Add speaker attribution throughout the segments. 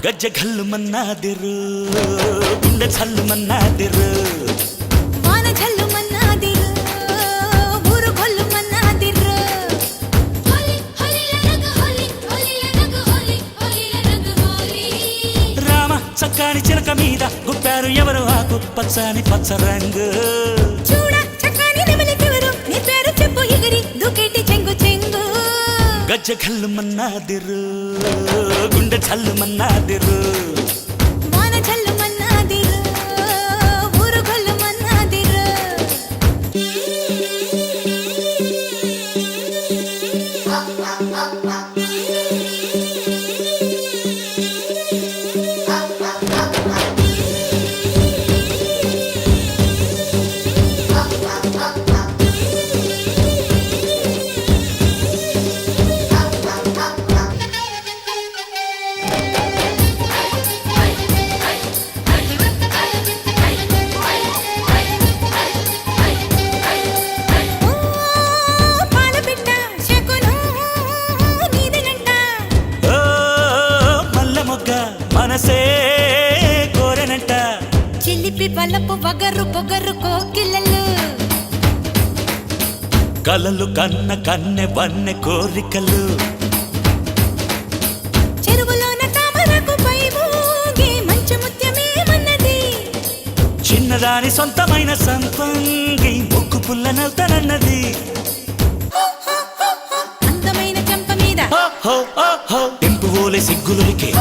Speaker 1: ಗಜ್ಜೆ ಘಲ್ಲು ಮನ್ನಾದಿರು ಗುಂಡೆ ಛಲ್ಲು ಮನ್ನಾದಿರು
Speaker 2: ವಾನ ಝಲ್ಲು ಮನ್ನಾದಿರು ಊರು ಕೊಲ್ಲು ಮನ್ನಾದಿರು ಹೋಲಿ ಹೋಲಿ ಲರಗ ಹೋಲಿ ಹೋಲಿ ಲರಗ ಹೋಲಿ ಹೋಲಿ ಲರಗ ಹೋಲಿ
Speaker 1: రామ చక్కని చిలక మీద గుప్పారు ఎవరు ఆకు పచ్చని పచ్చ రంగు
Speaker 2: చూడ చక్కని నెమలికెవరు నీ పేరు చెప్పు ఎగిరి దూకేటి చెంగు చెంగు
Speaker 1: గజ్జె ఘల్లు మన్నాదిరు గుండె ఛల్లు మన్నాదిరు
Speaker 2: వాన ఝల్లు మన్నాదిరు ఊరు కొల్లు మన్నాదిరు పాలపిట్ట శకును నీదనంట
Speaker 1: ఓ మల్లె మొగ్గ మనసే కోరెనంట
Speaker 2: చిలిపి బలపు వగరు పొగరు కోకిలలు
Speaker 1: కలలు కన్న కన్నె వన్నె కోరికలు
Speaker 2: చెరువులోన తామరకు పై ఊగే మంచు ముత్యమేమన్నది
Speaker 1: చిన్నదాని సొంతమైన సంపంగి ముక్కు పుల్లనవుతానన్నది
Speaker 2: అందమైన చెంప మీద
Speaker 1: ఇంపు ఓలే సిగ్గులకి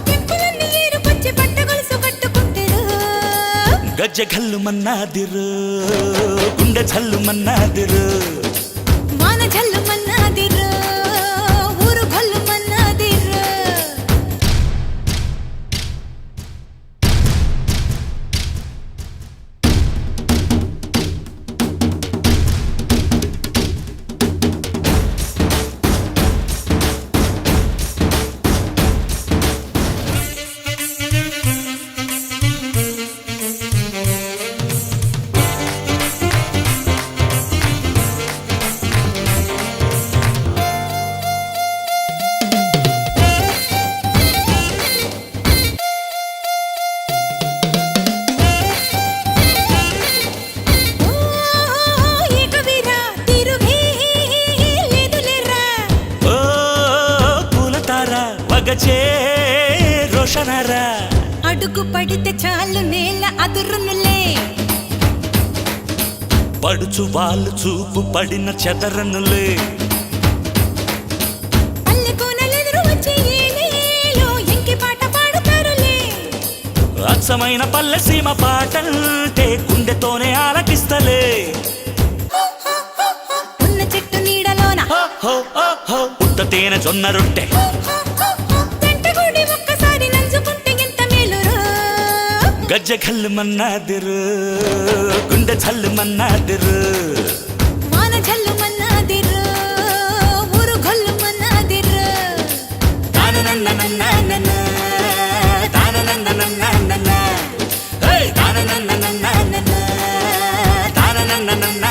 Speaker 2: తెంపులన్నీ ఏరుకొచ్చి పట్ట గొలుసు కట్టుకుంటారు
Speaker 1: గజ్జె ఘల్లు మన్నాదిరు గుండె ఛల్లు మన్నాదిరు
Speaker 2: వాన ఝల్లు మన్నాదిరు ఊరు కొల్లు మన్నాదిరు ఏకవీరా తిరుగే లేదులేరా
Speaker 1: ఓ పూలతార వగచే రోషనారా
Speaker 2: అడుగు పడితే చాలు నేల అదురునులే
Speaker 1: పడుచు వాళ్ళు చూపు పడిన చెదరనులే
Speaker 2: పల్లె కోనలెదురు వచ్చి ఏలేలో ఎంకి పాట పాడుతారులే
Speaker 1: అచ్చమైన పల్లె సీమ పాటంటే గుండెతోనే ఆలకిస్తలే
Speaker 2: ఉన్న చెట్టు నీడలోన
Speaker 1: పుట్ట తేనె జొన్న రొట్టె
Speaker 2: గంటగూడి ఒక్కసారి నంచుకుంటే ఎంత మేలురో
Speaker 1: గజ్జె ఘల్లు మన్నాదిరు గుండె ఛల్లు మన్నాదిరు
Speaker 2: వాన ఝల్లు మన్నాదిరు ఊరు కొల్లు మన్నాదిరు
Speaker 1: తాననన్ననన్ననన్న, తాననన్ననన్ననన్న, హే తాననన్ననన్ననన్న, తాననన్ననన్న